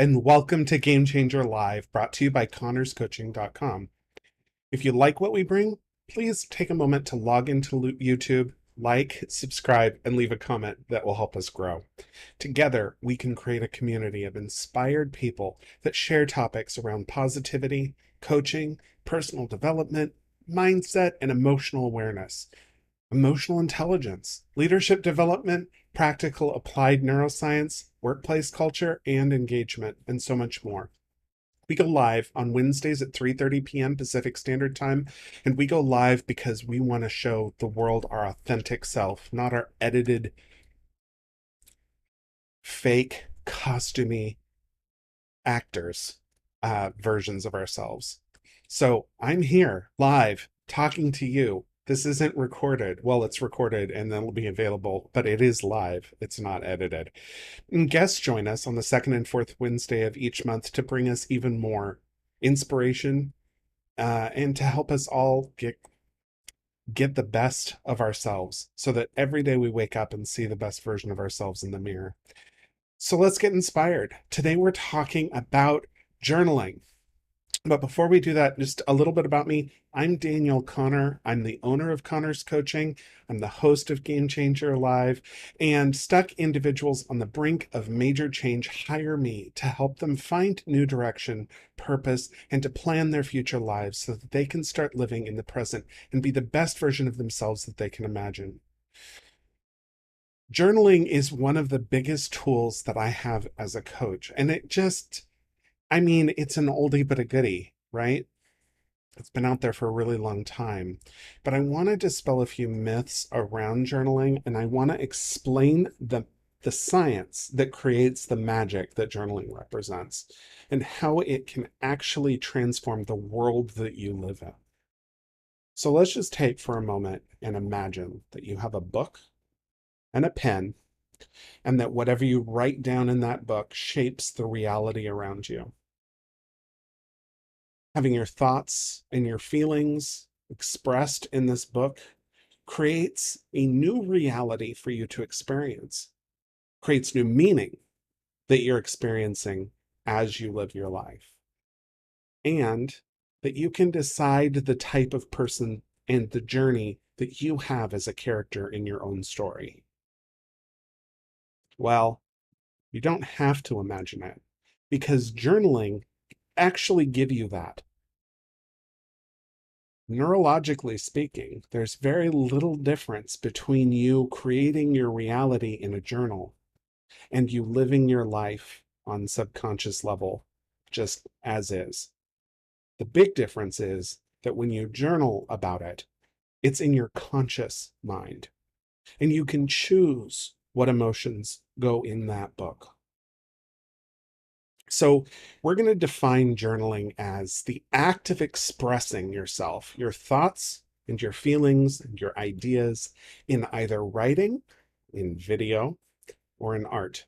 and welcome to Game Changer Live, brought to you by connorscoaching.com. If you like what we bring, please take a moment to log into YouTube, like, subscribe, and leave a comment that will help us grow. Together, we can create a community of inspired people that share topics around positivity, coaching, personal development, mindset, and emotional awareness, emotional intelligence, leadership development, practical applied neuroscience, workplace culture, and engagement, and so much more. We go live on Wednesdays at 3:30 p.m. Pacific Standard Time, and we go live because we want to show the world our authentic self, not our edited, fake, costumey actors versions of ourselves. So I'm here live talking to you. This isn't recorded. Well, it's recorded and then it'll be available, but it is live. It's not edited. And guests join us on the second and fourth Wednesday of each month to bring us even more inspiration and to help us all get the best of ourselves so that every day we wake up and see the best version of ourselves in the mirror. So let's get inspired. Today we're talking about journaling. But before we do that, just a little bit about me. I'm Daniel Connor. I'm the owner of Connor's Coaching. I'm the host of Game Changer Live, and stuck individuals on the brink of major change hire me to help them find new direction, purpose, and to plan their future lives so that they can start living in the present and be the best version of themselves that they can imagine. Journaling is one of the biggest tools that I have as a coach, and it's an oldie but a goodie, right? It's been out there for a really long time. But I want to dispel a few myths around journaling, and I want to explain the science that creates the magic that journaling represents and how it can actually transform the world that you live in. So let's just take for a moment and imagine that you have a book and a pen, and that whatever you write down in that book shapes the reality around you. Having your thoughts and your feelings expressed in this book creates a new reality for you to experience, creates new meaning that you're experiencing as you live your life, and that you can decide the type of person and the journey that you have as a character in your own story. Well, you don't have to imagine it, because journaling actually give you that. Neurologically speaking, there's very little difference between you creating your reality in a journal and you living your life on subconscious level just as is. The big difference is that when you journal about it, it's in your conscious mind, and you can choose what emotions go in that book. So we're going to define journaling as the act of expressing yourself, your thoughts and your feelings and your ideas in either writing, in video, or in art.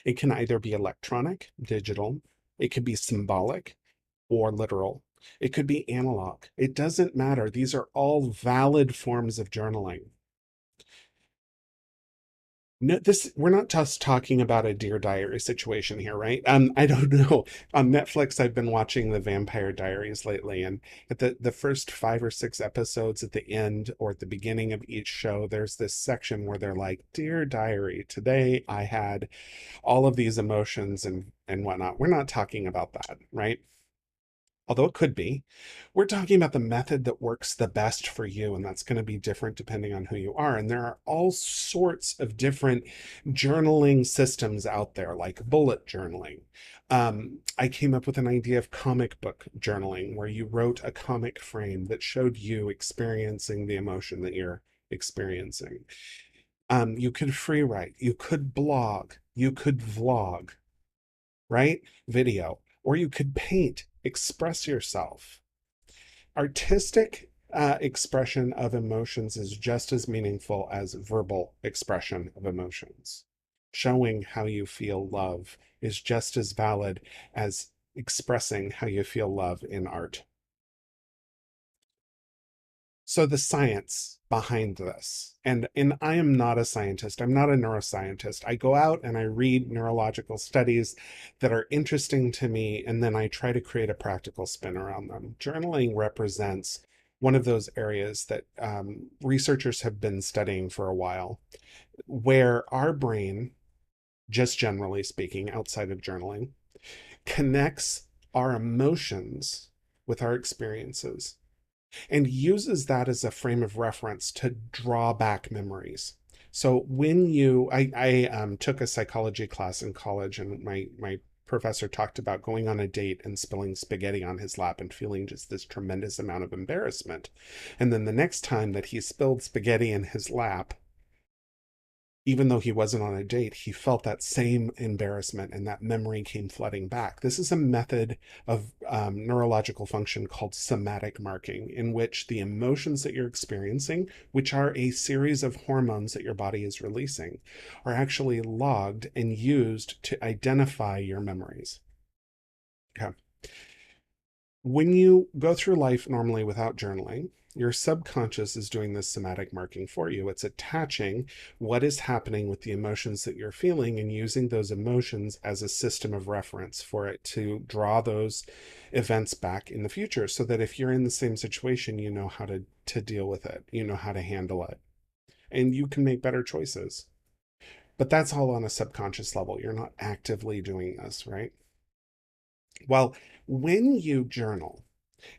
It can either be electronic, digital, it could be symbolic or literal. It could be analog. It doesn't matter. These are all valid forms of journaling. No, we're not just talking about a Dear Diary situation here, right? I don't know. On Netflix, I've been watching the Vampire Diaries lately, and at the first 5 or 6 episodes at the end or at the beginning of each show, there's this section where they're like, "Dear Diary, today I had all of these emotions and whatnot." We're not talking about that, right? Although it could be. We're talking about the method that works the best for you, and that's going to be different depending on who you are. And there are all sorts of different journaling systems out there, like bullet journaling. I came up with an idea of comic book journaling, where you wrote a comic frame that showed you experiencing the emotion that you're experiencing. You could free write, you could blog, you could vlog, right? Video, or you could paint, express yourself. Artistic expression of emotions is just as meaningful as verbal expression of emotions. Showing how you feel love is just as valid as expressing how you feel love in art. So the science behind this, and I am not a scientist. I'm not a neuroscientist. I go out and I read neurological studies that are interesting to me, and then I try to create a practical spin around them. Journaling represents one of those areas that researchers have been studying for a while, where our brain, just generally speaking, outside of journaling, connects our emotions with our experiences and uses that as a frame of reference to draw back memories. So when I took a psychology class in college, and my professor talked about going on a date and spilling spaghetti on his lap and feeling just this tremendous amount of embarrassment. And then the next time that he spilled spaghetti in his lap, even though he wasn't on a date, he felt that same embarrassment and that memory came flooding back. This is a method of neurological function called somatic marking, in which the emotions that you're experiencing, which are a series of hormones that your body is releasing, are actually logged and used to identify your memories. Okay. When you go through life normally without journaling, your subconscious is doing this somatic marking for you. It's attaching what is happening with the emotions that you're feeling and using those emotions as a system of reference for it to draw those events back in the future, so that if you're in the same situation, you know how to deal with it, you know how to handle it, and you can make better choices. But that's all on a subconscious level. You're not actively doing this, right? Well, when you journal,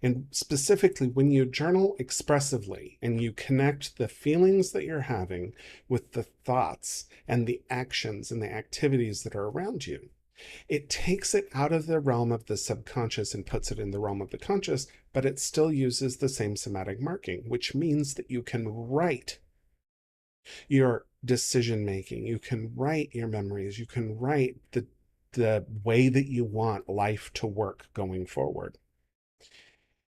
and specifically, when you journal expressively and you connect the feelings that you're having with the thoughts and the actions and the activities that are around you, it takes it out of the realm of the subconscious and puts it in the realm of the conscious, but it still uses the same somatic marking, which means that you can write your decision making, you can write your memories, you can write the way that you want life to work going forward.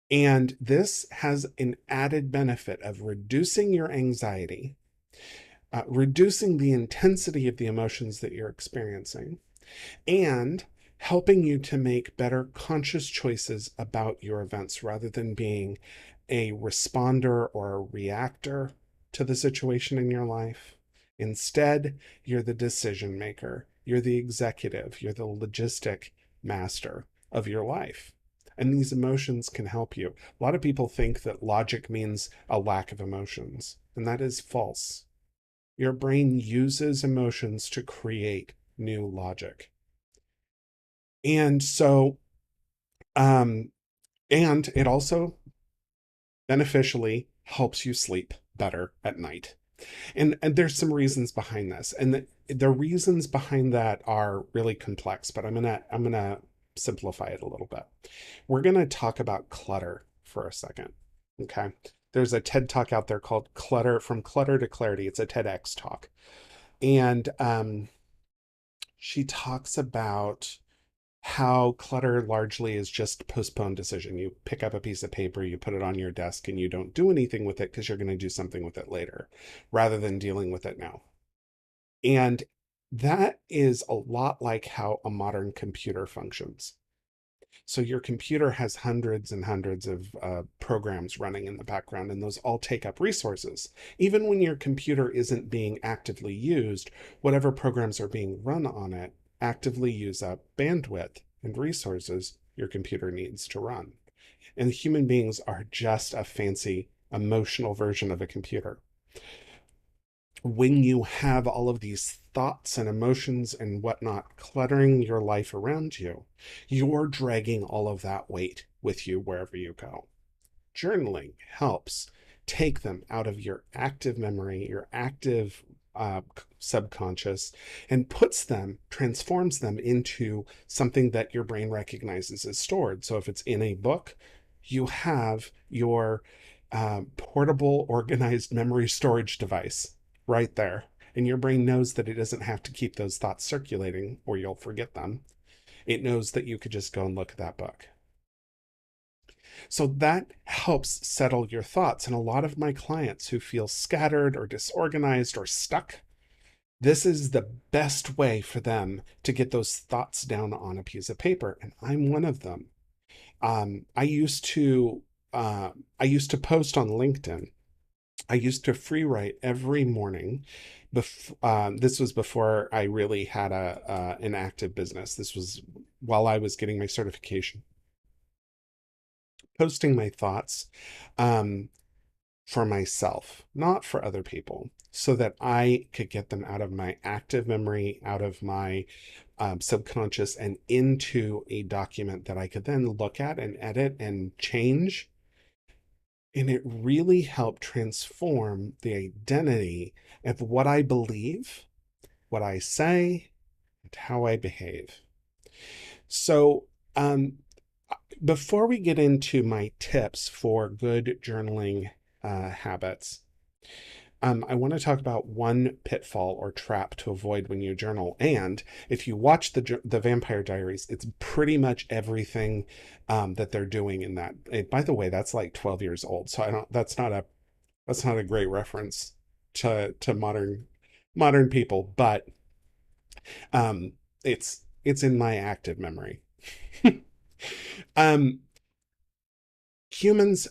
And this has an added benefit of reducing your anxiety, reducing the intensity of the emotions that you're experiencing, and helping you to make better conscious choices about your events rather than being a responder or a reactor to the situation in your life. Instead, you're the decision maker, you're the executive, you're the logistic master of your life. And these emotions can help you. A lot of people think that logic means a lack of emotions, and that is false. Your brain uses emotions to create new logic. And so, um, and it also beneficially helps you sleep better at night. And there's some reasons behind this. And the reasons behind that are really complex, but I'm gonna simplify it a little bit. We're gonna talk about clutter for a second. Okay. There's a TED talk out there called Clutter From Clutter to Clarity. It's a TEDx talk. And she talks about how clutter largely is just postponed decision. You pick up a piece of paper, you put it on your desk, and you don't do anything with it because you're going to do something with it later rather than dealing with it now. And that is a lot like how a modern computer functions. So your computer has hundreds and hundreds of programs running in the background, and those all take up resources. Even when your computer isn't being actively used, whatever programs are being run on it actively use up bandwidth and resources your computer needs to run. And human beings are just a fancy emotional version of a computer. When you have all of these thoughts and emotions and whatnot cluttering your life around you, you're dragging all of that weight with you wherever you go. Journaling helps take them out of your active memory, your active subconscious, and transforms them into something that your brain recognizes as stored. So if it's in a book, you have your portable organized memory storage device right there. And your brain knows that it doesn't have to keep those thoughts circulating or you'll forget them. It knows that you could just go and look at that book. So that helps settle your thoughts. And a lot of my clients who feel scattered or disorganized or stuck, this is the best way for them to get those thoughts down on a piece of paper. And I'm one of them. Um, I used to I used to post on LinkedIn I used to free write every morning. This was before I really had an active business. This was while I was getting my certification, posting my thoughts um, for myself, not for other people, so that I could get them out of my active memory, out of my subconscious, and into a document that I could then look at and edit and change. And it really helped transform the identity of what I believe, what I say, and how I behave. So, um, before we get into my tips for good journaling habits, I want to talk about one pitfall or trap to avoid when you journal. And if you watch the Vampire Diaries, it's pretty much everything that they're doing in that. By the way, that's like 12 years old, so I don't. That's not a great reference to modern people, but um, it's in my active memory. um, Humans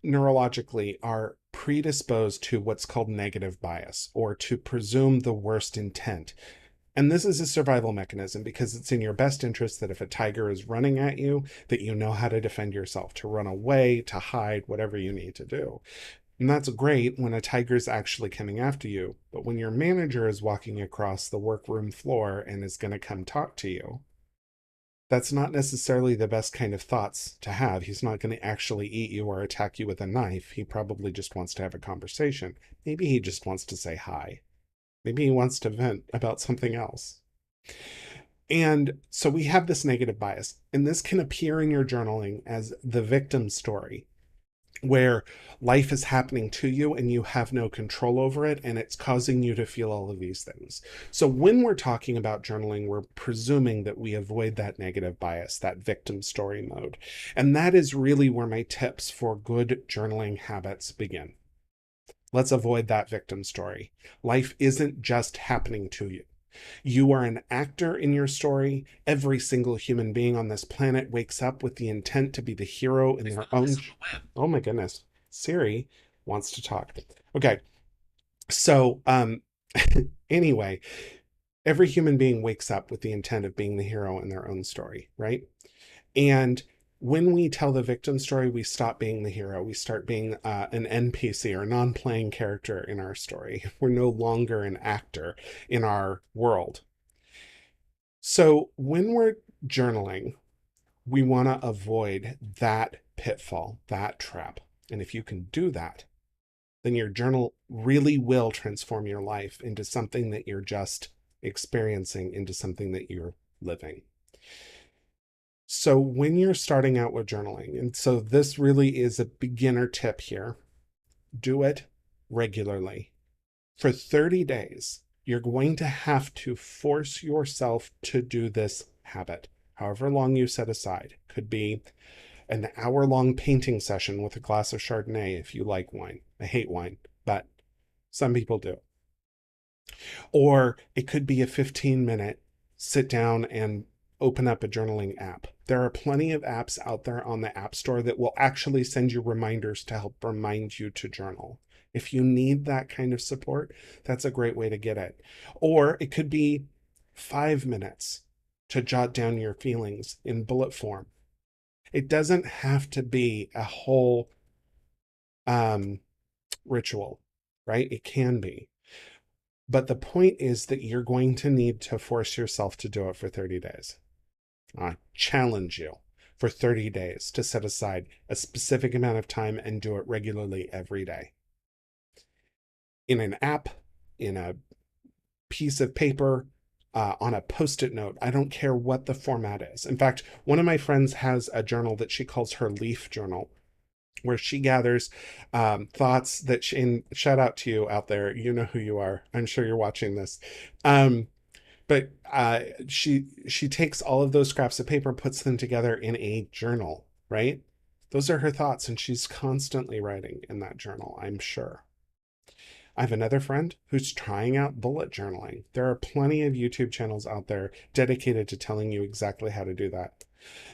neurologically are predisposed to what's called negative bias, or to presume the worst intent. And this is a survival mechanism because it's in your best interest that if a tiger is running at you, that you know how to defend yourself, to run away, to hide, whatever you need to do. And that's great when a tiger's actually coming after you. But when your manager is walking across the workroom floor and is going to come talk to you, that's not necessarily the best kind of thoughts to have. He's not going to actually eat you or attack you with a knife. He probably just wants to have a conversation. Maybe he just wants to say hi. Maybe he wants to vent about something else. And so we have this negative bias, and this can appear in your journaling as the victim story, where life is happening to you and you have no control over it, and it's causing you to feel all of these things. So when we're talking about journaling, we're presuming that we avoid that negative bias, that victim story mode. And that is really where my tips for good journaling habits begin. Let's avoid that victim story. Life isn't just happening to you. You are an actor in your story. Every single human being on this planet wakes up with the intent to be the hero in their own. Oh my goodness. Siri wants to talk. Okay. So, anyway, every human being wakes up with the intent of being the hero in their own story, right? And when we tell the victim story, we stop being the hero. We start being an NPC or non-playing character in our story. We're no longer an actor in our world. So when we're journaling, we want to avoid that pitfall, that trap. And if you can do that, then your journal really will transform your life into something that you're just experiencing, into something that you're living. So when you're starting out with journaling, and so this really is a beginner tip here, do it regularly. For 30 days, you're going to have to force yourself to do this habit, however long you set aside. Could be an hour-long painting session with a glass of Chardonnay if you like wine. I hate wine, but some people do. Or it could be a 15-minute sit down and open up a journaling app. There are plenty of apps out there on the App Store that will actually send you reminders to help remind you to journal. If you need that kind of support, that's a great way to get it. Or it could be 5 minutes to jot down your feelings in bullet form. It doesn't have to be a whole ritual, right? It can be. But the point is that you're going to need to force yourself to do it for 30 days. I challenge you for 30 days to set aside a specific amount of time and do it regularly every day. In an app, in a piece of paper, on a post-it note. I don't care what the format is. In fact, one of my friends has a journal that she calls her leaf journal, where she gathers thoughts that she, and shout out to you out there. You know who you are. I'm sure you're watching this. But she takes all of those scraps of paper and puts them together in a journal, right? Those are her thoughts, and she's constantly writing in that journal, I'm sure. I have another friend who's trying out bullet journaling. There are plenty of YouTube channels out there dedicated to telling you exactly how to do that.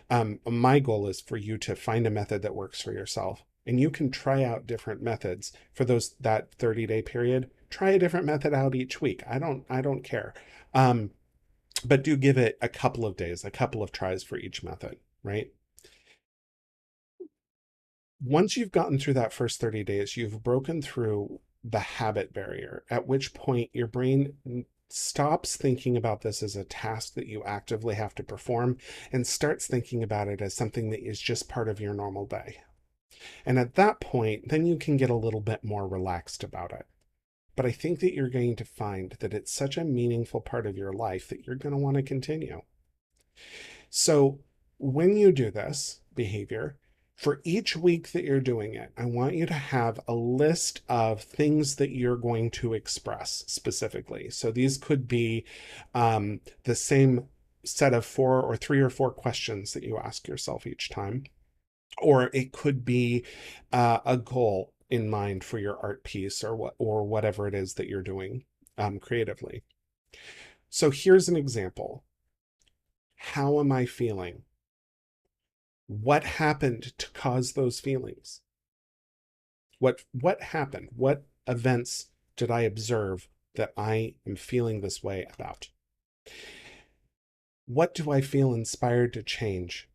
My goal is for you to find a method that works for yourself. And you can try out different methods for that 30-day period. Try a different method out each week. I don't care. Um, but do give it a couple of days, a couple of tries for each method, right? Once you've gotten through that first 30 days, you've broken through the habit barrier, at which point your brain stops thinking about this as a task that you actively have to perform and starts thinking about it as something that is just part of your normal day. And at that point, then you can get a little bit more relaxed about it. But I think that you're going to find that it's such a meaningful part of your life that you're going to want to continue. So when you do this behavior, for each week that you're doing it, I want you to have a list of things that you're going to express specifically. So these could be the same set of 3 or 4 questions that you ask yourself each time, or it could be a goal in mind for your art piece or whatever it is that you're doing creatively. So here's an example. How am I feeling? What happened to cause those feelings? What happened? What events did I observe that I am feeling this way about? What do I feel inspired to change?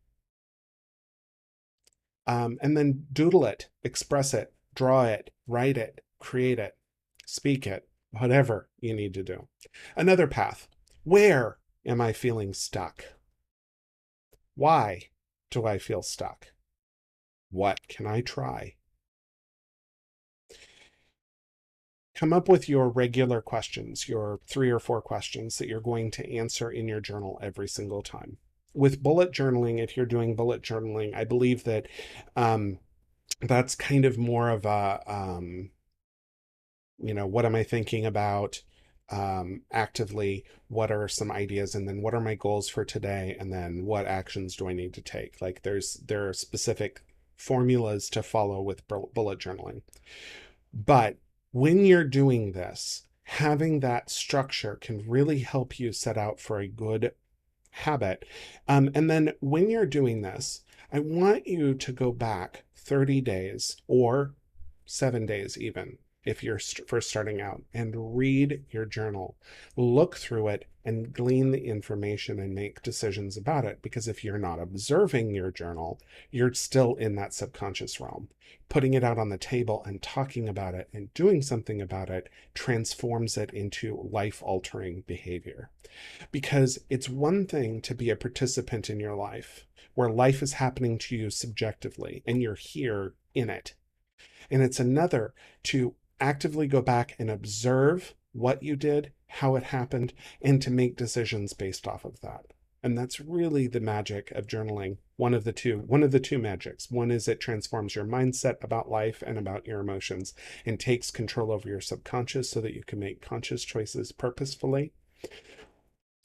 And then doodle it, express it, draw it, write it, create it, speak it, whatever you need to do. Another path. Where am I feeling stuck? Why do I feel stuck? What can I try? Come up with your regular questions, your 3 or 4 questions that you're going to answer in your journal every single time. With bullet journaling, if you're doing bullet journaling, I believe that that's kind of more of a, what am I thinking about actively? What are some ideas? And then what are my goals for today? And then what actions do I need to take? Like there are specific formulas to follow with bullet journaling. But when you're doing this, having that structure can really help you set out for a good habit. And then when you're doing this, I want you to go back 30 days or 7 days, even if you're first starting out, and read your journal, look through it, and glean the information and make decisions about it. Because if you're not observing your journal, you're still in that subconscious realm. Putting it out on the table and talking about it and doing something about it transforms it into life altering behavior. Because it's one thing to be a participant in your life where life is happening to you subjectively and you're here in it. And it's another to actively go back and observe what you did, how it happened, and to make decisions based off of that. And that's really the magic of journaling. One of the two magics. One is it transforms your mindset about life and about your emotions and takes control over your subconscious so that you can make conscious choices purposefully.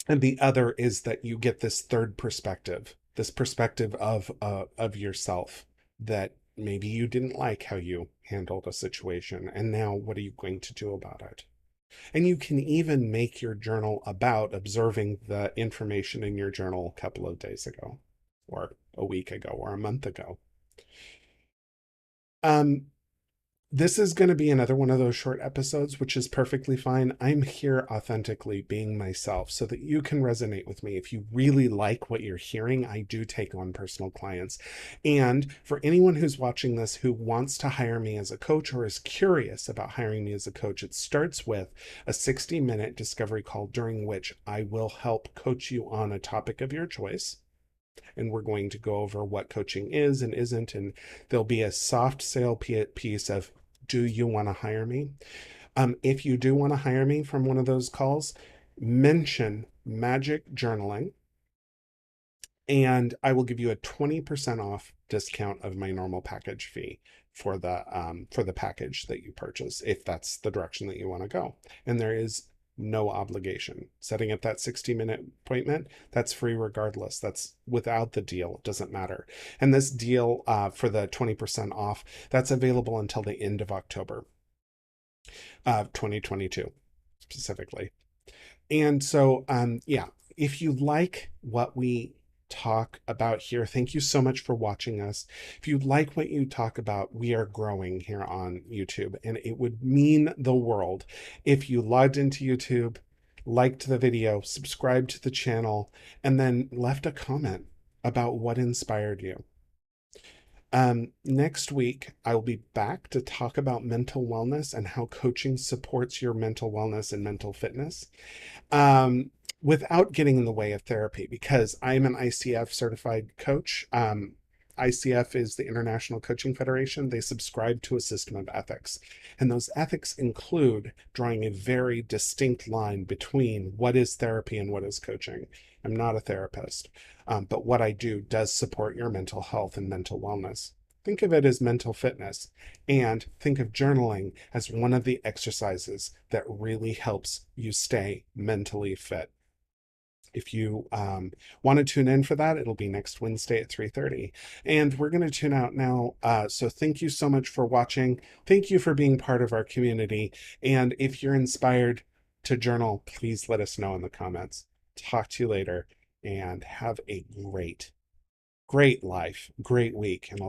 And the other is that you get this third perspective, this perspective of yourself, that maybe you didn't like how you handled a situation, and now what are you going to do about it? And you can even make your journal about observing the information in your journal a couple of days ago, or a week ago, or a month ago. Um, This is going to be another one of those short episodes, which is perfectly fine. I'm here authentically being myself so that you can resonate with me. If you really like what you're hearing, I do take on personal clients. And for anyone who's watching this who wants to hire me as a coach or is curious about hiring me as a coach, it starts with a 60-minute discovery call during which I will help coach you on a topic of your choice. And we're going to go over what coaching is and isn't. And there'll be a soft sale piece of, do you want to hire me? If you do want to hire me from one of those calls, mention magic journaling, and I will give you a 20% off discount of my normal package fee for the package that you purchase, if that's the direction that you want to go. And there is no obligation. Setting up that 60-minute appointment, that's free regardless. That's without the deal. It doesn't matter. And this deal for the 20% off, that's available until the end of October of 2022 specifically. And so, yeah, if you like what we talk about here. Thank you so much for watching us. If you like what you talk about, we are growing here on YouTube, and it would mean the world if you logged into YouTube, liked the video, subscribed to the channel, and then left a comment about what inspired you. Next week, I will be back to talk about mental wellness and how coaching supports your mental wellness and mental fitness, um, without getting in the way of therapy, because I'm an ICF certified coach. ICF is the International Coaching Federation. They subscribe to a system of ethics, and those ethics include drawing a very distinct line between what is therapy and what is coaching. I'm not a therapist, but what I do does support your mental health and mental wellness. Think of it as mental fitness, and think of journaling as one of the exercises that really helps you stay mentally fit. If you want to tune in for that, it'll be next Wednesday at 3:30. And we're going to tune out now. So thank you so much for watching. Thank you for being part of our community. And if you're inspired to journal, please let us know in the comments. Talk to you later, and have a great life, great week. And I'll